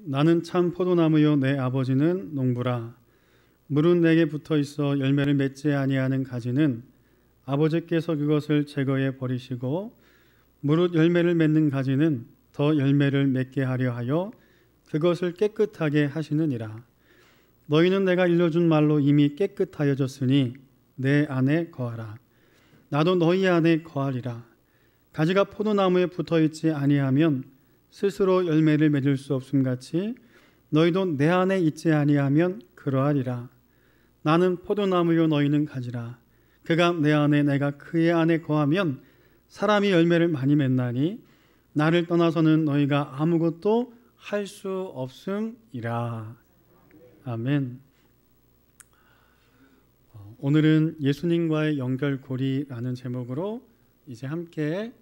나는 참 포도나무요 내 아버지는 농부라. 물은 내게 붙어 있어 열매를 맺지 아니하는 가지는 아버지께서 그것을 제거해 버리시고, 무릇 열매를 맺는 가지는 더 열매를 맺게 하려 하여 그것을 깨끗하게 하시느니라. 너희는 내가 일러준 말로 이미 깨끗하여졌으니 내 안에 거하라. 나도 너희 안에 거하리라. 가지가 포도나무에 붙어 있지 아니하면 스스로 열매를 맺을 수 없음같이 너희도 내 안에 있지 아니하면 그러하리라. 나는 포도나무요 너희는 가지라. 그가 내 안에 내가 그의 안에 거하면 사람이 열매를 많이 맺나니 나를 떠나서는 너희가 아무것도 할 수 없음이라. 아멘. 오늘은 예수님과의 연결고리라는 제목으로 이제 함께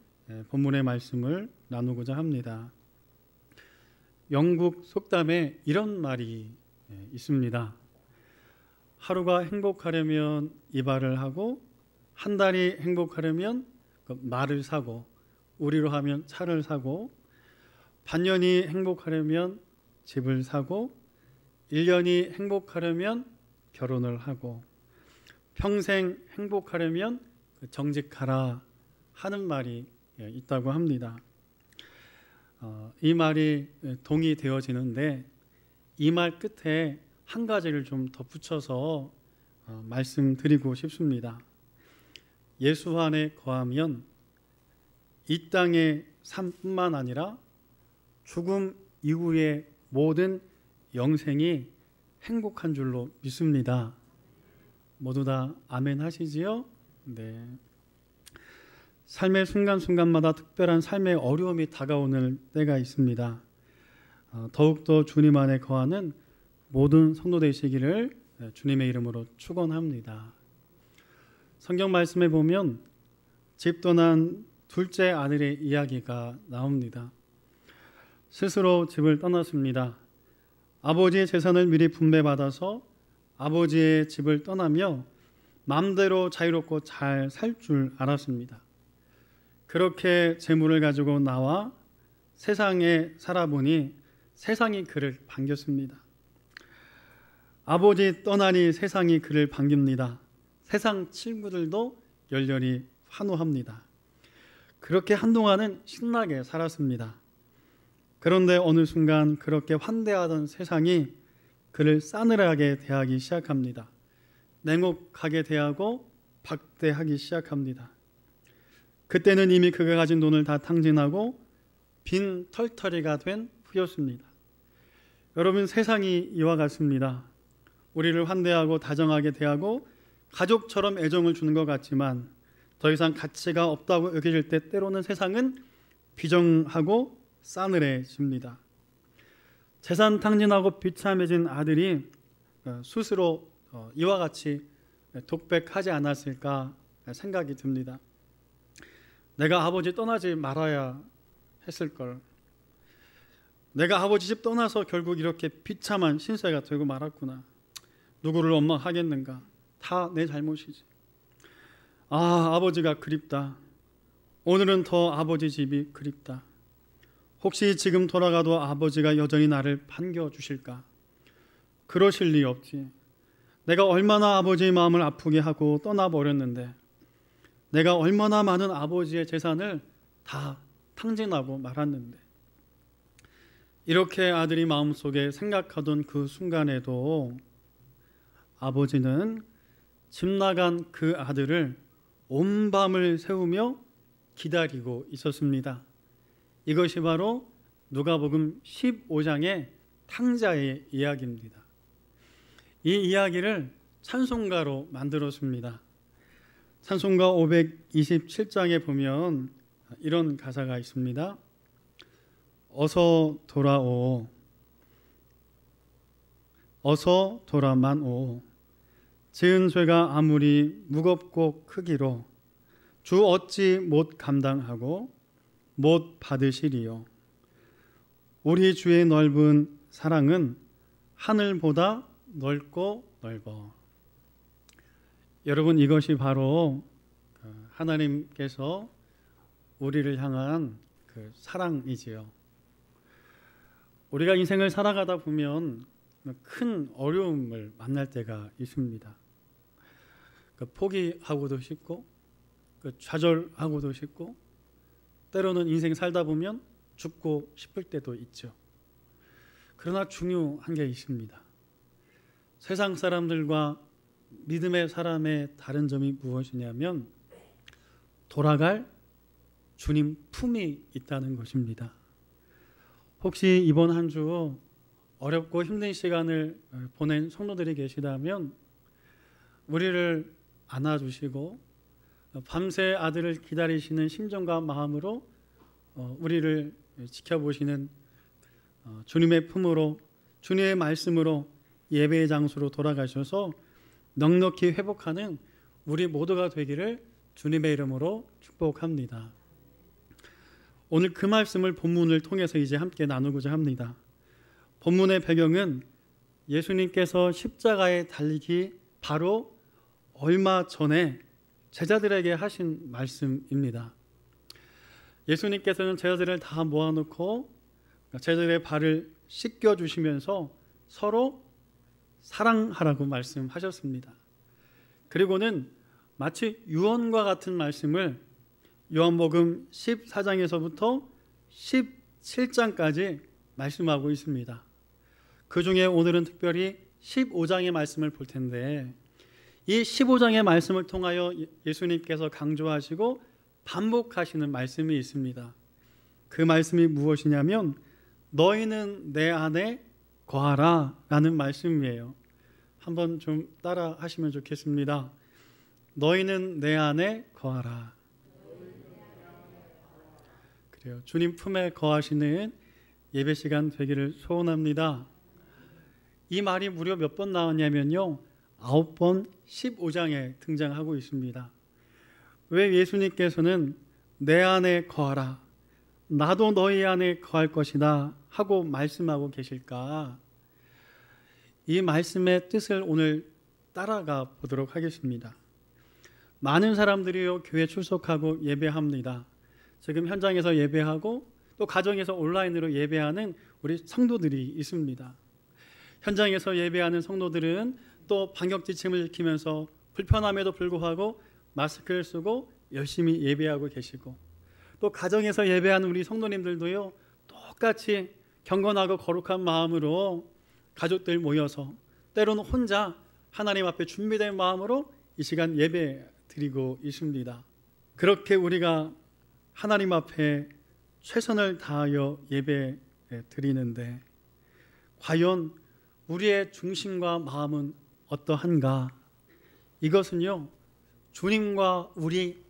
본문의 말씀을 나누고자 합니다. 영국 속담에 이런 말이 있습니다. 하루가 행복하려면 이발을 하고, 한 달이 행복하려면 말을 사고, 우리로 하면 차를 사고, 반년이 행복하려면 집을 사고, 1년이 행복하려면 결혼을 하고, 평생 행복하려면 정직하라 하는 말이 있다고 합니다. 이 말이 동의되어지는데 이 말 끝에 한 가지를 좀 덧붙여서 말씀드리고 싶습니다. 예수 안에 거하면 이 땅의 삶뿐만 아니라 죽음 이후의 모든 영생이 행복한 줄로 믿습니다. 모두 다 아멘 하시지요? 네. 삶의 순간순간마다 특별한 삶의 어려움이 다가오는 때가 있습니다. 더욱더 주님 안에 거하는 모든 성도 되시기를 주님의 이름으로 축원합니다. 성경 말씀에 보면 집 떠난 둘째 아들의 이야기가 나옵니다. 스스로 집을 떠났습니다. 아버지의 재산을 미리 분배받아서 아버지의 집을 떠나며 마음대로 자유롭고 잘 살 줄 알았습니다. 그렇게 재물을 가지고 나와 세상에 살아보니 세상이 그를 반겼습니다. 아버지 떠나니 세상이 그를 반깁니다. 세상 친구들도 열렬히 환호합니다. 그렇게 한동안은 신나게 살았습니다. 그런데 어느 순간 그렇게 환대하던 세상이 그를 싸늘하게 대하기 시작합니다. 냉혹하게 대하고 박대하기 시작합니다. 그때는 이미 그가 가진 돈을 다 탕진하고 빈 털터리가 된 후였습니다. 여러분, 세상이 이와 같습니다. 우리를 환대하고 다정하게 대하고 가족처럼 애정을 주는 것 같지만 더 이상 가치가 없다고 여겨질 때 때로는 세상은 비정하고 싸늘해집니다. 재산 탕진하고 비참해진 아들이 스스로 이와 같이 독백하지 않았을까 생각이 듭니다. 내가 아버지 떠나지 말아야 했을걸. 내가 아버지 집 떠나서 결국 이렇게 비참한 신세가 되고 말았구나. 누구를 원망하겠는가. 다 내 잘못이지. 아버지가 그립다. 오늘은 더 아버지 집이 그립다. 혹시 지금 돌아가도 아버지가 여전히 나를 반겨주실까? 그러실 리 없지. 내가 얼마나 아버지의 마음을 아프게 하고 떠나버렸는데, 내가 얼마나 많은 아버지의 재산을 다 탕진하고 말았는데. 이렇게 아들이 마음속에 생각하던 그 순간에도 아버지는 집 나간 그 아들을 온 밤을 새우며 기다리고 있었습니다. 이것이 바로 누가복음 15장의 탕자의 이야기입니다. 이 이야기를 찬송가로 만들었습니다. 찬송가 527장에 보면 이런 가사가 있습니다. 어서 돌아오, 어서 돌아만 오. 지은 죄가 아무리 무겁고 크기로 주 어찌 못 감당하고 못 받으시리요. 우리 주의 넓은 사랑은 하늘보다 넓고 넓어. 여러분, 이것이 바로 하나님께서 우리를 향한 그 사랑이지요. 우리가 인생을 살아가다 보면 큰 어려움을 만날 때가 있습니다. 포기하고도 싶고 좌절하고도 싶고 때로는 인생 살다 보면 죽고 싶을 때도 있죠. 그러나 중요한 게 있습니다. 세상 사람들과 믿음의 사람의 다른 점이 무엇이냐면 돌아갈 주님 품이 있다는 것입니다. 혹시 이번 한 주 어렵고 힘든 시간을 보낸 성도들이 계시다면 우리를 안아주시고 밤새 아들을 기다리시는 심정과 마음으로 우리를 지켜보시는 주님의 품으로 주님의 말씀으로 예배의 장소로 돌아가셔서 넉넉히 회복하는 우리 모두가 되기를 주님의 이름으로 축복합니다. 오늘 그 말씀을 본문을 통해서 이제 함께 나누고자 합니다. 본문의 배경은 예수님께서 십자가에 달리기 바로 얼마 전에 제자들에게 하신 말씀입니다. 예수님께서는 제자들을 다 모아놓고 제자들의 발을 씻겨주시면서 서로 사랑하라고 말씀하셨습니다. 그리고는 마치 유언과 같은 말씀을 요한복음 14장에서부터 17장까지 말씀하고 있습니다. 그 중에 오늘은 특별히 15장의 말씀을 볼 텐데 이 15장의 말씀을 통하여 예수님께서 강조하시고 반복하시는 말씀이 있습니다. 그 말씀이 무엇이냐면 너희는 내 안에 거하라 라는 말씀이에요. 한번 좀 따라 하시면 좋겠습니다. 너희는 내 안에 거하라. 그래요. 주님 품에 거하시는 예배 시간 되기를 소원합니다. 이 말이 무려 몇 번 나왔냐면요 9번 15장에 등장하고 있습니다. 왜 예수님께서는 내 안에 거하라 나도 너희 안에 거할 것이다 하고 말씀하고 계실까? 이 말씀의 뜻을 오늘 따라가 보도록 하겠습니다. 많은 사람들이요 교회 출석하고 예배합니다. 지금 현장에서 예배하고 또 가정에서 온라인으로 예배하는 우리 성도들이 있습니다. 현장에서 예배하는 성도들은 또 방역 지침을 지키면서 불편함에도 불구하고 마스크를 쓰고 열심히 예배하고 계시고 또 가정에서 예배하는 우리 성도님들도요 똑같이 경건하고 거룩한 마음으로 가족들 모여서 때로는 혼자 하나님 앞에 준비된 마음으로 이 시간 예배 드리고 있습니다. 그렇게 우리가 하나님 앞에 최선을 다하여 예배 드리는데 과연 우리의 중심과 마음은 어떠한가? 이것은요 주님과 우리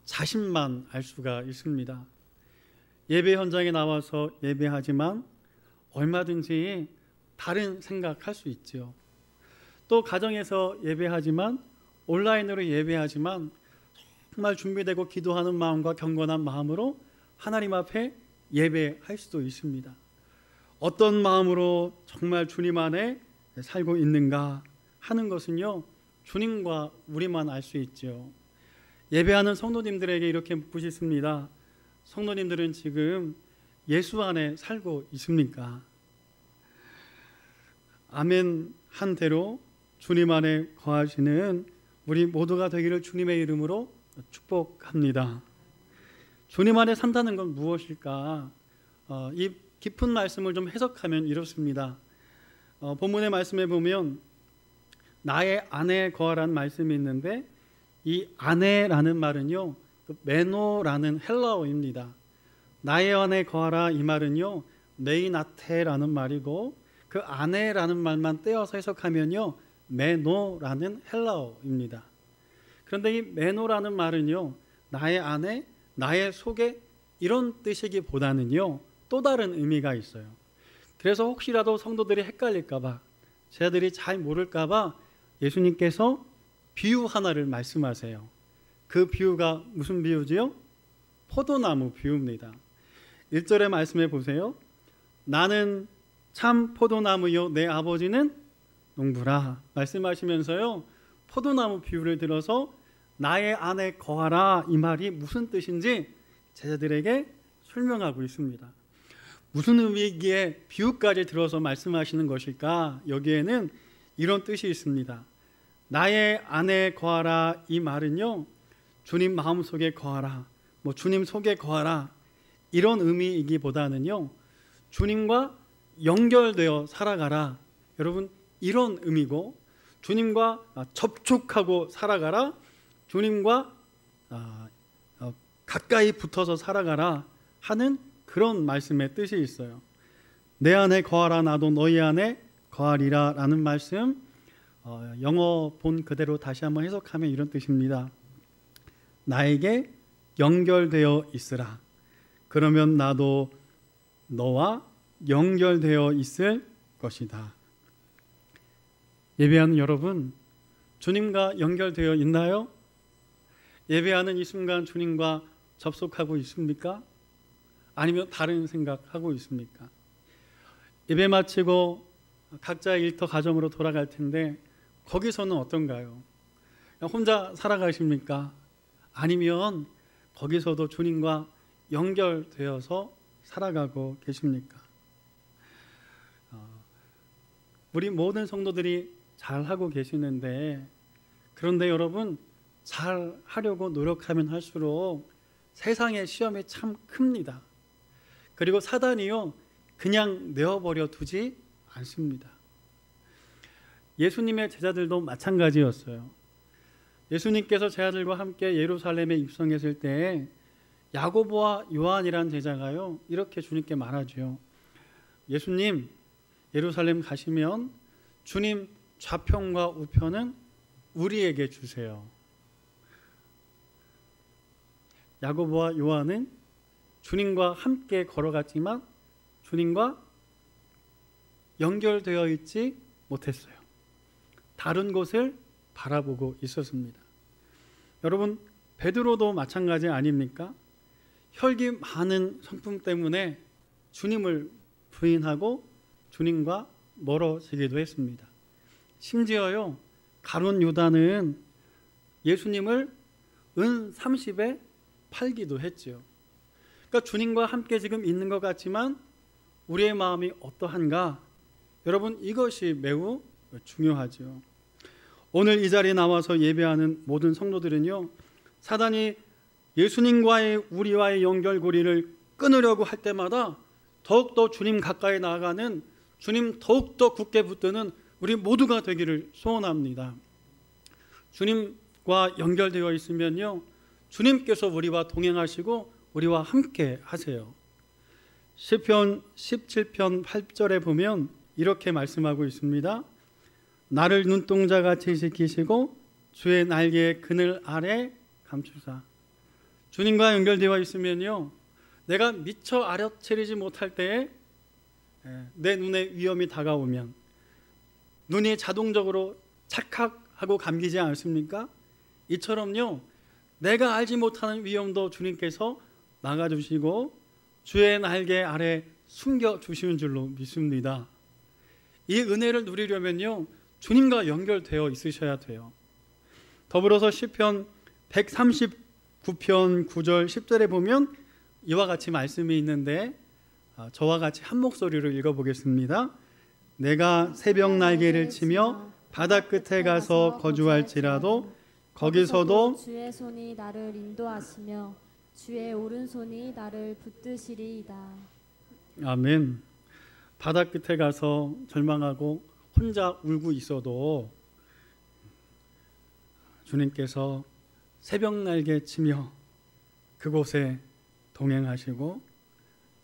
자신만 알 수가 있습니다. 예배 현장에 나와서 예배하지만 얼마든지 다른 생각할 수 있죠. 또 가정에서 예배하지만 온라인으로 예배하지만 정말 준비되고 기도하는 마음과 경건한 마음으로 하나님 앞에 예배할 수도 있습니다. 어떤 마음으로 정말 주님 안에 살고 있는가 하는 것은요 주님과 우리만 알 수 있죠. 예배하는 성도님들에게 이렇게 묻고 싶습니다. 성도님들은 지금 예수 안에 살고 있습니까? 아멘 한 대로 주님 안에 거하시는 우리 모두가 되기를 주님의 이름으로 축복합니다. 주님 안에 산다는 건 무엇일까? 이 깊은 말씀을 좀 해석하면 이렇습니다. 본문의 말씀에 보면 나의 안에 거하라는 말씀이 있는데 이 안에라는 말은요 메노라는 헬라어입니다. 나의 안에 거하라 이 말은요 메이나테라는 말이고 그 안에라는 말만 떼어서 해석하면요 메노라는 헬라어입니다. 그런데 이 메노라는 말은요 나의 안에 나의 속에 이런 뜻이기보다는요 또 다른 의미가 있어요. 그래서 혹시라도 성도들이 헷갈릴까봐 제자들이 잘 모를까봐 예수님께서 비유 하나를 말씀하세요. 그 비유가 무슨 비유지요? 포도나무 비유입니다. 1절의 말씀해 보세요. 나는 참 포도나무요 내 아버지는 농부라 말씀하시면서요 포도나무 비유를 들어서 나의 안에 거하라 이 말이 무슨 뜻인지 제자들에게 설명하고 있습니다. 무슨 의미이기에 비유까지 들어서 말씀하시는 것일까? 여기에는 이런 뜻이 있습니다. 나의 안에 거하라, 이 말은요, 주님 마음속에 거하라, 주님 속에 거하라, 이런 의미이기보다는요, 주님과 연결되어 살아가라, 여러분, 이런 의미고, 주님과 접촉하고 살아가라, 주님과 가까이 붙어서 살아가라 하는 그런 말씀의 뜻이 있어요. 내 안에 거하라, 나도 너희 안에 거하리라 라는 말씀, 영어 본 그대로 다시 한번 해석하면 이런 뜻입니다. 나에게 연결되어 있으라. 그러면 나도 너와 연결되어 있을 것이다. 예배하는 여러분, 주님과 연결되어 있나요? 예배하는 이 순간 주님과 접속하고 있습니까? 아니면 다른 생각하고 있습니까? 예배 마치고 각자 일터 가정으로 돌아갈 텐데 거기서는 어떤가요? 혼자 살아가십니까? 아니면 거기서도 주님과 연결되어서 살아가고 계십니까? 우리 모든 성도들이 잘하고 계시는데, 그런데 여러분, 잘 하려고 노력하면 할수록 세상의 시험이 참 큽니다. 그리고 사단이요, 그냥 내어버려 두지 않습니다. 예수님의 제자들도 마찬가지였어요. 예수님께서 제자들과 함께 예루살렘에 입성했을 때 야고보와 요한이란 제자가요, 이렇게 주님께 말하죠. 예수님, 예루살렘 가시면 주님 좌편과 우편은 우리에게 주세요. 야고보와 요한은 주님과 함께 걸어갔지만 주님과 연결되어 있지 못했어요. 다른 곳을 바라보고 있었습니다. 여러분, 베드로도 마찬가지 아닙니까? 혈기 많은 성품 때문에 주님을 부인하고 주님과 멀어지기도 했습니다. 심지어요, 가룟 유다는 예수님을 은 30에 팔기도 했죠. 그러니까 주님과 함께 지금 있는 것 같지만 우리의 마음이 어떠한가? 여러분, 이것이 매우 중요하죠. 오늘 이 자리에 나와서 예배하는 모든 성도들은요, 사단이 예수님과의 우리와의 연결고리를 끊으려고 할 때마다 더욱더 주님 가까이 나아가는, 주님 더욱더 굳게 붙드는 우리 모두가 되기를 소원합니다. 주님과 연결되어 있으면요, 주님께서 우리와 동행하시고 우리와 함께 하세요. 시편 17편 8절에 보면 이렇게 말씀하고 있습니다. 나를 눈동자같이 지키시고 주의 날개의 그늘 아래 감추사. 주님과 연결되어 있으면요, 내가 미처 알아채리지 못할 때에 내 눈에 위험이 다가오면 눈이 자동적으로 착각하고 감기지 않습니까? 이처럼요, 내가 알지 못하는 위험도 주님께서 막아주시고 주의 날개 아래 숨겨주시는 줄로 믿습니다. 이 은혜를 누리려면요, 주님과 연결되어 있으셔야 돼요. 더불어서 시편 139편 9절 10절에 보면 이와 같이 말씀이 있는데, 저와 같이 한 목소리로 읽어보겠습니다. 내가 새벽 날개를 치며 바다 끝에 가서 거주할지라도 거기서도 주의 손이 나를 인도하시며 주의 오른손이 나를 붙드시리이다. 아멘. 바다 끝에 가서 절망하고 혼자 울고 있어도 주님께서 새벽 날개 치며 그곳에 동행하시고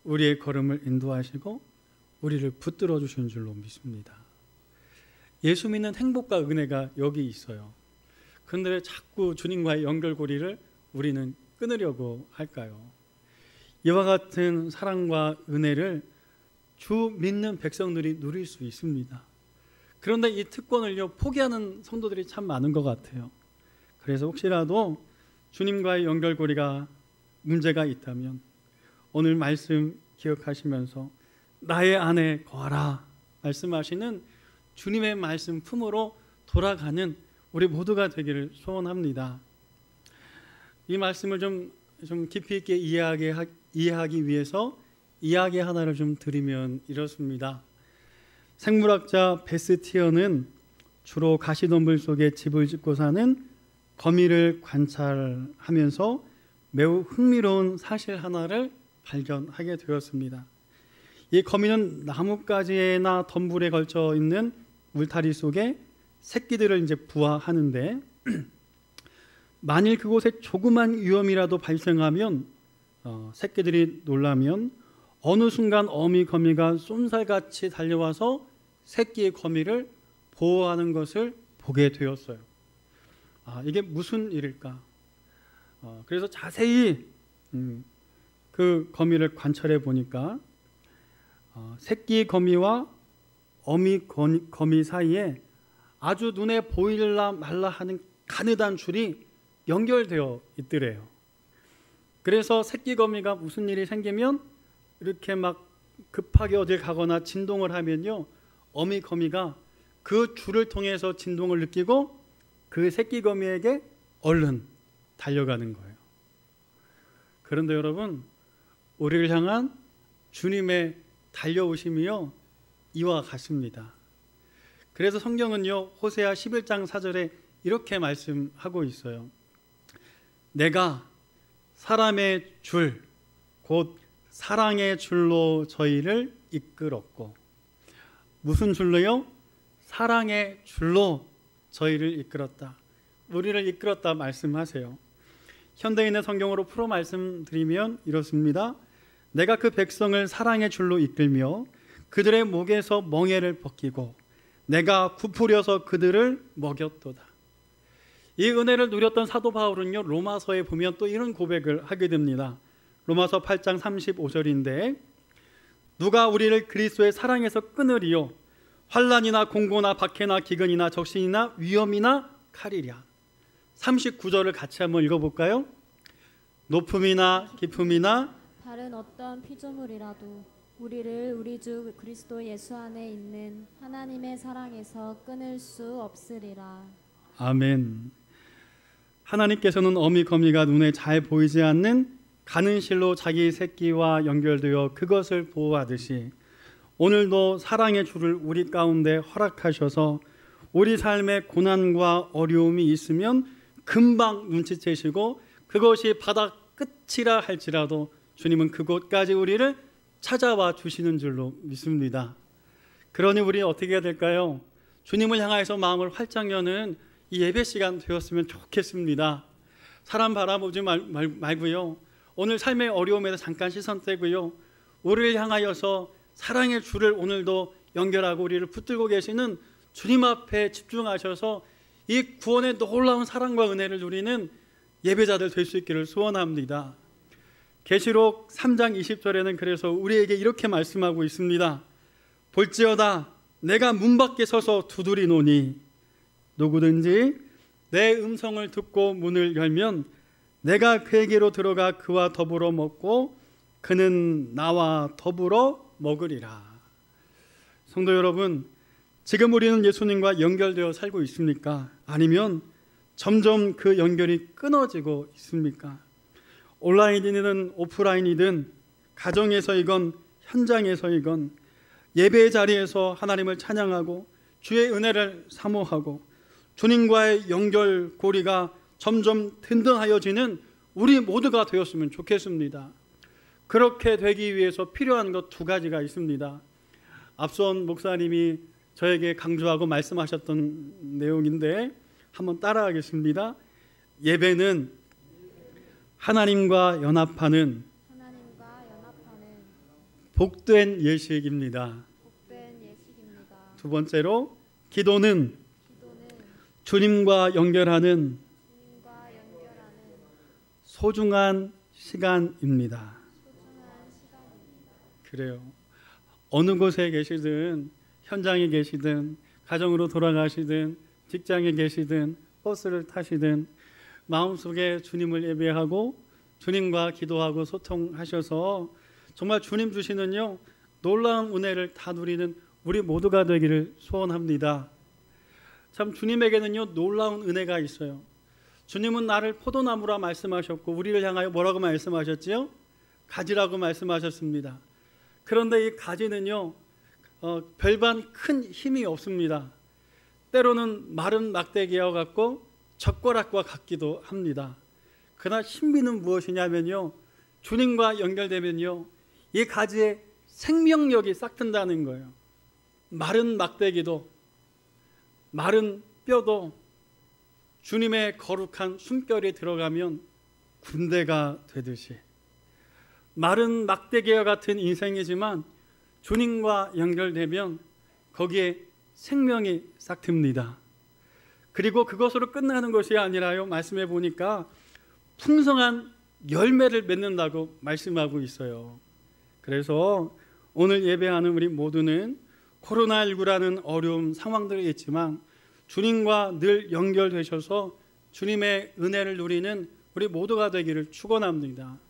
우리의 걸음을 인도하시고 우리를 붙들어 주신 줄로 믿습니다. 예수 믿는 행복과 은혜가 여기 있어요. 그런데 왜 자꾸 주님과의 연결고리를 우리는 끊으려고 할까요? 이와 같은 사랑과 은혜를 주 믿는 백성들이 누릴 수 있습니다. 그런데 이 특권을요, 포기하는 성도들이 참 많은 것 같아요. 그래서 혹시라도 주님과의 연결고리가 문제가 있다면 오늘 말씀 기억하시면서 나의 안에 거하라 말씀하시는 주님의 말씀 품으로 돌아가는 우리 모두가 되기를 소원합니다. 이 말씀을 좀 깊이 있게 이해하기 위해서 이야기 하나를 좀 드리면 이렇습니다. 생물학자 베스티어는 주로 가시덤불 속에 집을 짓고 사는 거미를 관찰하면서 매우 흥미로운 사실 하나를 발견하게 되었습니다. 이 거미는 나뭇가지나 덤불에 걸쳐 있는 울타리 속에 새끼들을 이제 부화하는데 만일 그곳에 조그만 위험이라도 발생하면 새끼들이 놀라면 어느 순간 어미 거미가 쏜살같이 달려와서 새끼의 거미를 보호하는 것을 보게 되었어요. 이게 무슨 일일까? 그래서 자세히 그 거미를 관찰해 보니까 새끼 거미와 어미 거미 사이에 아주 눈에 보일라 말라 하는 가느다란 줄이 연결되어 있더래요. 그래서 새끼 거미가 무슨 일이 생기면 이렇게 막 급하게 어딜 가거나 진동을 하면요, 어미 거미가 그 줄을 통해서 진동을 느끼고 그 새끼 거미에게 얼른 달려가는 거예요. 그런데 여러분, 우리를 향한 주님의 달려오심이요 이와 같습니다. 그래서 성경은요 호세아 11장 4절에 이렇게 말씀하고 있어요. 내가 사람의 줄, 곧 사랑의 줄로 저희를 이끌었고. 무슨 줄로요? 사랑의 줄로 저희를 이끌었다. 우리를 이끌었다 말씀하세요. 현대인의 성경으로 풀어 말씀드리면 이렇습니다. 내가 그 백성을 사랑의 줄로 이끌며 그들의 목에서 멍에를 벗기고 내가 굽으려서 그들을 먹였도다. 이 은혜를 누렸던 사도 바울은요 로마서에 보면 또 이런 고백을 하게 됩니다. 로마서 8장 35절인데 누가 우리를 그리스도의 사랑에서 끊으리요? 환난이나 공고나 박해나 기근이나 적신이나 위험이나 칼이랴. 39절을 같이 한번 읽어볼까요? 높음이나 깊음이나 다른 어떤 피조물이라도 우리를 우리 주 그리스도 예수 안에 있는 하나님의 사랑에서 끊을 수 없으리라. 아멘. 하나님께서는 어미 거미가 눈에 잘 보이지 않는 가는 실로 자기 새끼와 연결되어 그것을 보호하듯이 오늘도 사랑의 줄을 우리 가운데 허락하셔서 우리 삶에 고난과 어려움이 있으면 금방 눈치채시고 그것이 바닥 끝이라 할지라도 주님은 그곳까지 우리를 찾아와 주시는 줄로 믿습니다. 그러니 우리 어떻게 해야 될까요? 주님을 향해서 마음을 활짝 여는 이 예배 시간 되었으면 좋겠습니다. 사람 바라보지 말고요. 오늘 삶의 어려움에서 잠깐 시선 떼고요. 우리를 향하여서 사랑의 줄을 오늘도 연결하고 우리를 붙들고 계시는 주님 앞에 집중하셔서 이 구원의 놀라운 사랑과 은혜를 누리는 예배자들 될 수 있기를 소원합니다. 계시록 3장 20절에는 그래서 우리에게 이렇게 말씀하고 있습니다. 볼지어다 내가 문 밖에 서서 두드리노니 누구든지 내 음성을 듣고 문을 열면 내가 그에게로 들어가 그와 더불어 먹고 그는 나와 더불어 먹으리라. 성도 여러분, 지금 우리는 예수님과 연결되어 살고 있습니까? 아니면 점점 그 연결이 끊어지고 있습니까? 온라인이든 오프라인이든 가정에서이건 현장에서이건 예배의 자리에서 하나님을 찬양하고 주의 은혜를 사모하고 주님과의 연결고리가 점점 든든하여지는 우리 모두가 되었으면 좋겠습니다. 그렇게 되기 위해서 필요한 것 두 가지가 있습니다. 앞선 목사님이 저에게 강조하고 말씀하셨던 내용인데 한번 따라하겠습니다. 예배는 하나님과 연합하는 복된 예식입니다. 두 번째로 기도는 주님과 연결하는 소중한 시간입니다. 그래요. 어느 곳에 계시든 현장에 계시든 가정으로 돌아가시든 직장에 계시든 버스를 타시든 마음속에 주님을 예배하고 주님과 기도하고 소통하셔서 정말 주님 주시는요 놀라운 은혜를 다 누리는 우리 모두가 되기를 소원합니다. 참 주님에게는요 놀라운 은혜가 있어요. 주님은 나를 포도나무라 말씀하셨고 우리를 향하여 뭐라고 말씀하셨지요? 가지라고 말씀하셨습니다. 그런데 이 가지는요, 별반 큰 힘이 없습니다. 때로는 마른 막대기와 같고 젓가락과 같기도 합니다. 그러나 신비는 무엇이냐면요, 주님과 연결되면요, 이 가지에 생명력이 싹 튼다는 거예요. 마른 막대기도 마른 뼈도 주님의 거룩한 숨결이 들어가면 군대가 되듯이, 마른 막대기와 같은 인생이지만 주님과 연결되면 거기에 생명이 싹 틉니다. 그리고 그것으로 끝나는 것이 아니라요, 말씀해 보니까 풍성한 열매를 맺는다고 말씀하고 있어요. 그래서 오늘 예배하는 우리 모두는 코로나19라는 어려운 상황들이 있지만 주님과 늘 연결되셔서 주님의 은혜를 누리는 우리 모두가 되기를 축원합니다.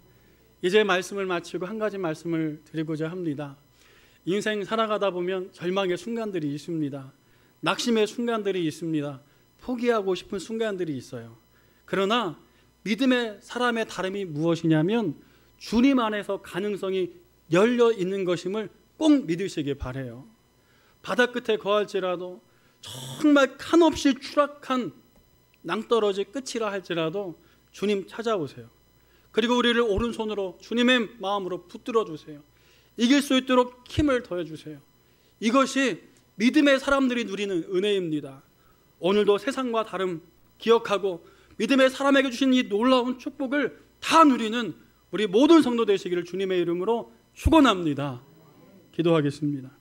이제 말씀을 마치고 한 가지 말씀을 드리고자 합니다. 인생 살아가다 보면 절망의 순간들이 있습니다. 낙심의 순간들이 있습니다. 포기하고 싶은 순간들이 있어요. 그러나 믿음의 사람의 다름이 무엇이냐면 주님 안에서 가능성이 열려 있는 것임을 꼭 믿으시길 바라요. 바다 끝에 거할지라도, 정말 한없이 추락한 낭떠러지 끝이라 할지라도 주님 찾아오세요. 그리고 우리를 오른손으로 주님의 마음으로 붙들어 주세요. 이길 수 있도록 힘을 더해 주세요. 이것이 믿음의 사람들이 누리는 은혜입니다. 오늘도 세상과 다름 기억하고 믿음의 사람에게 주신 이 놀라운 축복을 다 누리는 우리 모든 성도 되시기를 주님의 이름으로 축원합니다. 기도하겠습니다.